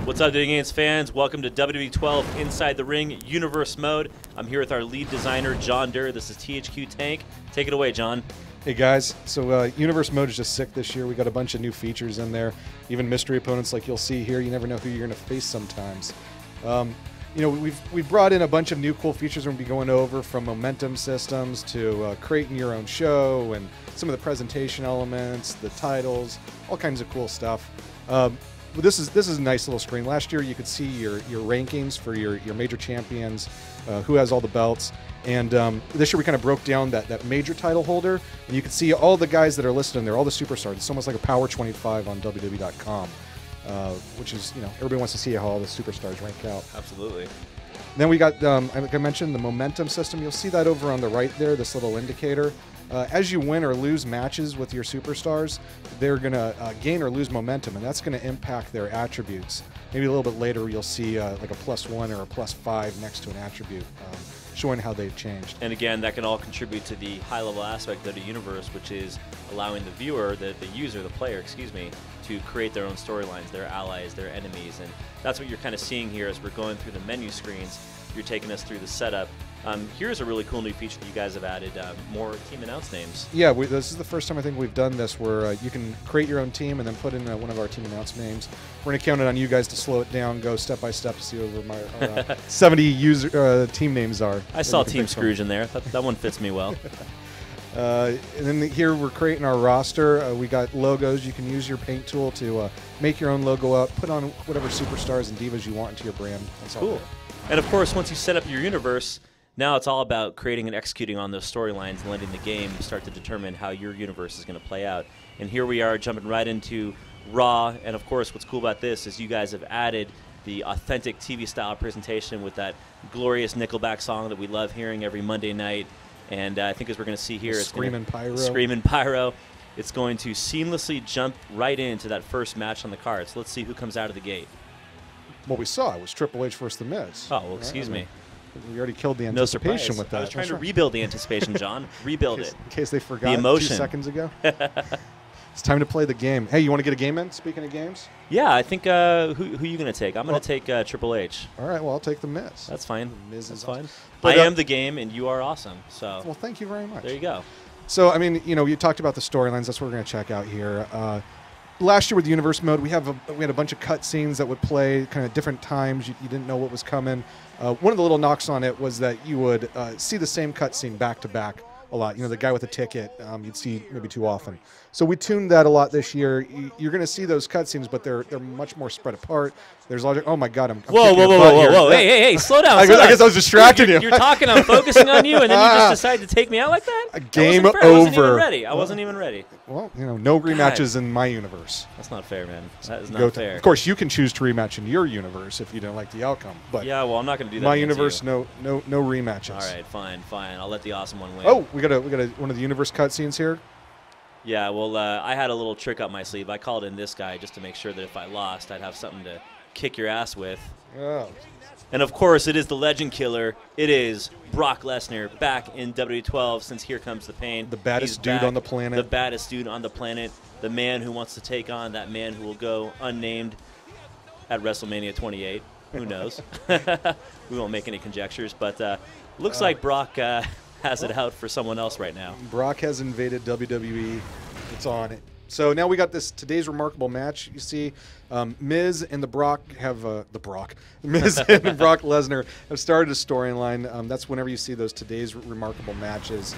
What's up, Video Games fans? Welcome to WWE 12 Inside the Ring Universe Mode. I'm here with our lead designer, John Durr. This is THQ Tank. Take it away, John. Hey guys, so Universe Mode is just sick this year. We got a bunch of new features in there, even mystery opponents like you'll see here. You never know who you're going to face sometimes. You know, we've brought in a bunch of new cool features we're going to be going over, from momentum systems to creating your own show and some of the presentation elements, the titles, all kinds of cool stuff. This is a nice little screen. Last year you could see your rankings for your major champions, who has all the belts. And this year we kind of broke down that major title holder, and you can see all the guys that are listed in there, all the superstars. It's almost like a Power 25 on WWE.com, which is, you know, everybody wants to see how all the superstars rank out. Absolutely. Then we got, like I mentioned, the momentum system. You'll see that over on the right there, this little indicator. As you win or lose matches with your superstars, they're going to gain or lose momentum, and that's going to impact their attributes. Maybe a little bit later you'll see like a +1 or a +5 next to an attribute, showing how they've changed. And again, that can all contribute to the high-level aspect of the universe, which is allowing the viewer, the user, the player, excuse me, to create their own storylines, their allies, their enemies. And that's what you're kind of seeing here as we're going through the menu screens. You're taking us through the setup. Here's a really cool new feature that you guys have added, more team announce names. Yeah, this is the first time I think we've done this, where you can create your own team and then put in one of our team announce names. We're going to count it on you guys to slow it down, go step by step to see what my 70 user team names are. I saw Team Scrooge in there. That one fits me well. And then here we're creating our roster. We got logos. You can use your paint tool to make your own logo up, put on whatever superstars and divas you want into your brand. That's cool. And of course, once you set up your universe, now it's all about creating and executing on those storylines and letting the game start to determine how your universe is going to play out. And here we are jumping right into Raw. And of course, what's cool about this is you guys have added the authentic TV-style presentation with that glorious Nickelback song that we love hearing every Monday night. And I think as we're going to see here, it's Screamin' Pyro. Screamin' Pyro. It's going to seamlessly jump right into that first match on the card. So let's see who comes out of the gate. What we saw was Triple H versus The Miz. Oh, well, excuse me. We already killed the anticipation with that. I was trying to rebuild the anticipation, John. Rebuild it. In case they forgot the emotion. 2 seconds ago. It's time to play the game. Hey, you want to get a game in? Speaking of games? Yeah, I think who are you going to take? I'm going to take Triple H. All right, well, I'll take The Miz. That's fine. The Miz That's is fine. But, I am the game, and you are awesome. So. Well, thank you very much. There you go. So, I mean, you know, you talked about the storylines. That's what we're going to check out here. Last year with the Universe Mode, we had a bunch of cutscenes that would play kind of different times. You didn't know what was coming. One of the little knocks on it was that you would see the same cutscene back to back a lot. You know, the guy with the ticket, you'd see maybe too often. So we tuned that a lot this year. You're going to see those cutscenes, but they're much more spread apart. There's a lot of, oh my God, I'm whoa, hey, slow down. I guess I was distracting you. You're talking, I'm focusing on you, and then you just decide to take me out like that? Game over. I wasn't even ready. Well, you know, no rematches in my universe. That's not fair, man. That is not fair. Of course, you can choose to rematch in your universe if you don't like the outcome. But yeah, well, I'm not going to do that. My universe, no rematches. All right, fine. I'll let the awesome one win. Oh, we got one of the universe cutscenes here. Yeah, well, I had a little trick up my sleeve. I called in this guy just to make sure that if I lost, I'd have something to kick your ass with. Oh. And of course, it is the Legend Killer. It is Brock Lesnar back in WWE12 since Here Comes the Pain. The baddest dude on the planet. The baddest dude on the planet. The man who wants to take on that man who will go unnamed at WrestleMania 28. Who knows? We won't make any conjectures, but looks like Brock has it out for someone else right now. Brock has invaded WWE. It's on. So now we got today's remarkable match. You see, Miz and the Brock have Miz and Brock Lesnar have started a storyline. That's whenever you see those today's remarkable matches.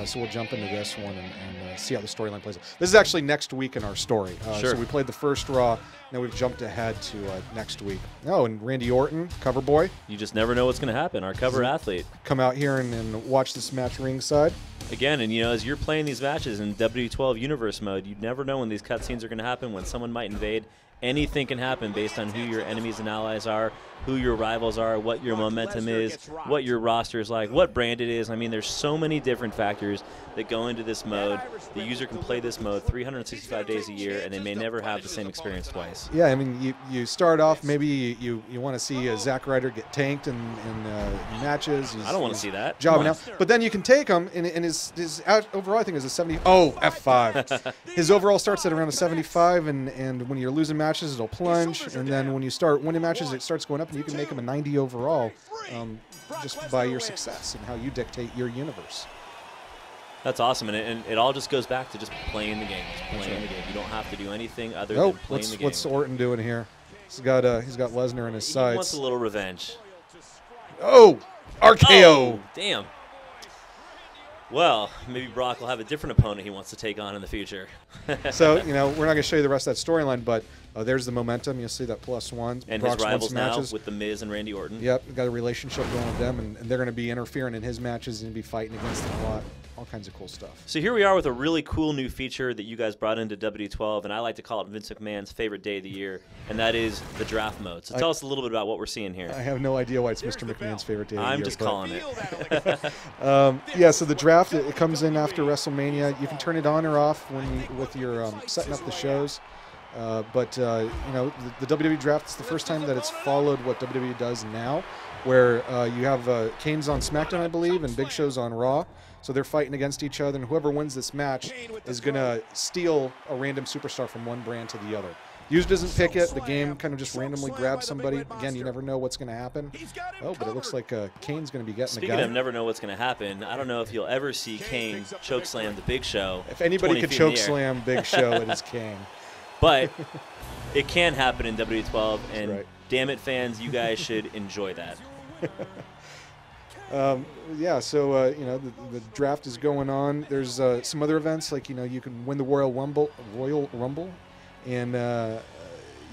So we'll jump into this one and see how the storyline plays out. This is actually next week in our story. Sure. So we played the first Raw. Now we've jumped ahead to next week. Oh, and Randy Orton, cover boy. You just never know what's going to happen. Our cover athlete. Come out here and watch this match ringside. Again, and you know, as you're playing these matches in WWE12 Universe Mode, you never know when these cutscenes are going to happen, when someone might invade. Anything can happen based on who your enemies and allies are, who your rivals are, what your momentum is, what your roster is like, what brand it is. I mean, there's so many different factors that go into this mode. The user can play this mode 365 days a year, and they may never have the same experience twice. Yeah, I mean, you start off, maybe you want to see Zack Ryder get tanked in matches. I don't want to see that. Jobbing out. But then you can take him, and his overall, I think, is a 70. Oh, F5. His overall starts at around a 75, and when you're losing matches, matches, it'll plunge, and then when you start winning matches, it starts going up, and you can make them a 90 overall just by your success and how you dictate your universe. That's awesome, and it all just goes back to just playing the game. Just playing the game. You don't have to do anything other than playing the game. What's Orton doing here? He's got Lesnar in his sights. He wants a little revenge. Oh, RKO! Oh, damn. Well, maybe Brock will have a different opponent he wants to take on in the future. So, we're not going to show you the rest of that storyline, but there's the momentum. You'll see that +1. And Brock's his rivals now matches with The Miz and Randy Orton. Yep, got a relationship going with them, and they're going to be interfering in his matches and be fighting against him a lot. All kinds of cool stuff. So here we are with a really cool new feature that you guys brought into W12, and I like to call it Vince McMahon's favorite day of the year, and that is the draft mode. So tell us a little bit about what we're seeing here. I have no idea why it's Mr. McMahon's favorite day of the year. I'm just calling it. Yeah, so the draft, it comes in after WrestleMania. You can turn it on or off with your setting up the shows. But the WWE draft is the first time that it's followed what WWE does now, where you have Kane's on SmackDown, I believe, and Big Show's on Raw. So they're fighting against each other, and whoever wins this match is going to steal a random superstar from one brand to the other. Usually doesn't pick it. The game kind of just randomly grabs somebody. Again, you never know what's going to happen. Oh, but it looks like Kane's going to be getting the guy. Speaking of never know what's going to happen, I don't know if you'll ever see Kane chokeslam the Big Show. If anybody could chokeslam Big Show, it is Kane. But it can happen in W12, and right. Damn it, fans, you guys should enjoy that. Yeah, so the draft is going on. There's some other events like you can win the Royal Rumble, and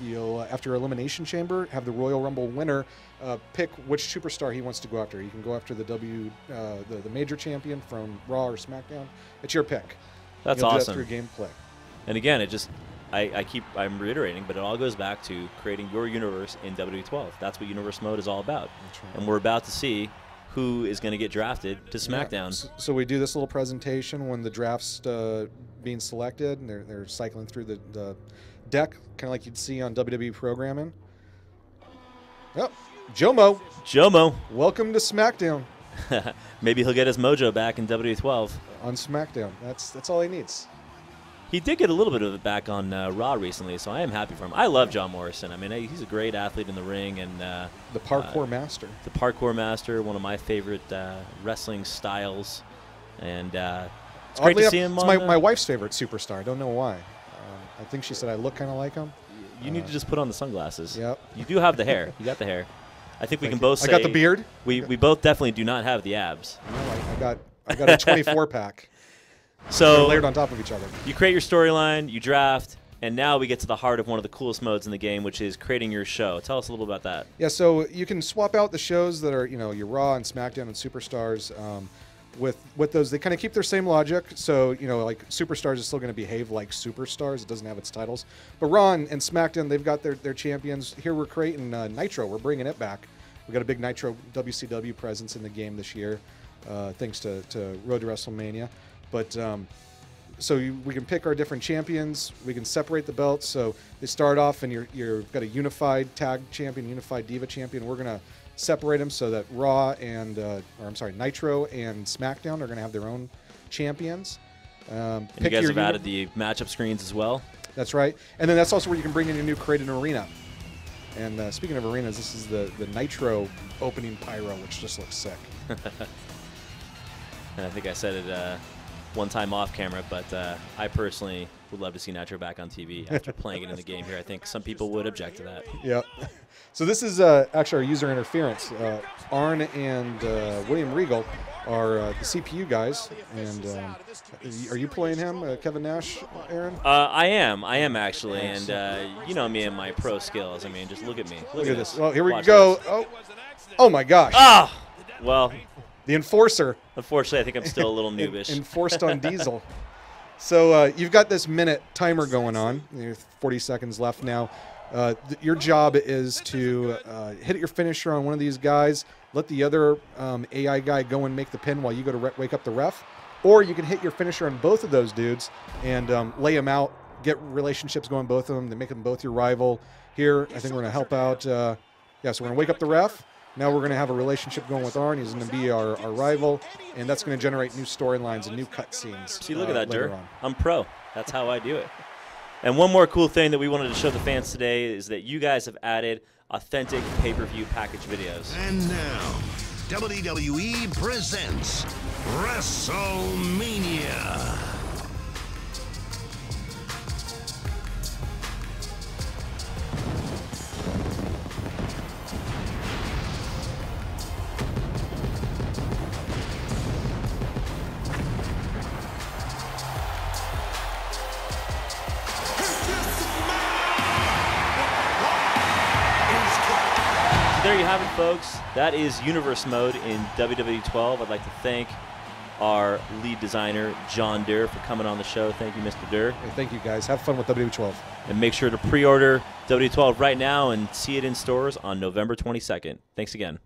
you'll after Elimination Chamber have the Royal Rumble winner pick which superstar he wants to go after. You can go after the the major champion from Raw or SmackDown. It's your pick. That's You'll awesome. do that through gameplay. And again, I'm reiterating, but it all goes back to creating your universe in W12. That's what universe mode is all about. That's right. And we're about to see who is going to get drafted to SmackDown. Yeah. So we do this little presentation when the draft's being selected, and they're cycling through the deck, kind of like you'd see on WWE programming. Yep, Jomo. Jomo. Welcome to SmackDown. Maybe he'll get his mojo back in W12. On SmackDown. That's all he needs. He did get a little bit of it back on Raw recently, so I am happy for him. I love John Morrison. I mean, he's a great athlete in the ring. And the parkour master. The parkour master, one of my favorite wrestling styles. And it's great to see him it's on... my wife's favorite superstar. I don't know why. I think she said I look kind of like him. You need to just put on the sunglasses. Yep. You do have the hair. You got the hair. I think we can both say... I got the beard. We both definitely do not have the abs. No, I got a 24-pack. So they're layered on top of each other. You create your storyline, you draft, and now we get to the heart of one of the coolest modes in the game, which is creating your show. Tell us a little about that. Yeah, so you can swap out the shows that are, your Raw and SmackDown and Superstars. With those, they kind of keep their same logic. So, like Superstars is still going to behave like Superstars. It doesn't have its titles. But Raw and SmackDown, they've got their champions. Here we're creating Nitro. We're bringing it back. We've got a big Nitro WCW presence in the game this year, thanks to Road to WrestleMania. But so we can pick our different champions. We can separate the belts. So they start off, and you've got a unified tag champion, unified diva champion. We're gonna separate them so that Raw and Nitro and SmackDown are gonna have their own champions. And you guys have added the matchup screens as well. That's right. And then that's also where you can bring in your new created arena. And speaking of arenas, this is the Nitro opening pyro, which just looks sick. And I think I said it one time off camera, but I personally would love to see Nitro back on TV after playing it in the game here. I think some people would object to that. Yep. So this is actually our user interference. Arn and William Regal are the CPU guys. And are you playing him, Kevin Nash, Aaron? I am actually. And you know me and my pro skills. I mean, just look at me. Look at this. Well, here we go. Oh my gosh. Ah! Well... The Enforcer. Unfortunately, I think I'm still a little noobish. Enforced on Diesel. So you've got this minute timer going on. There's 40 seconds left now. Your job is to hit your finisher on one of these guys, let the other AI guy go and make the pin while you go to wake up the ref. Or you can hit your finisher on both of those dudes and lay them out, get relationships going both of them, then make them both your rival. Here, I think we're going to help out. So we're going to wake up the ref. Now we're going to have a relationship going with Arn. He's going to be our rival, and that's going to generate new storylines and new cutscenes. See, look at that, Dirk. I'm pro. That's how I do it. And one more cool thing that we wanted to show the fans today is that you guys have added authentic pay-per-view package videos. And now, WWE presents WrestleMania. There you have it, folks. That is Universe Mode in WWE 12. I'd like to thank our lead designer, John Durr, for coming on the show. Thank you, Mr. Durr. Hey, thank you, guys. Have fun with WWE 12. And make sure to pre-order WWE 12 right now and see it in stores on November 22nd. Thanks again.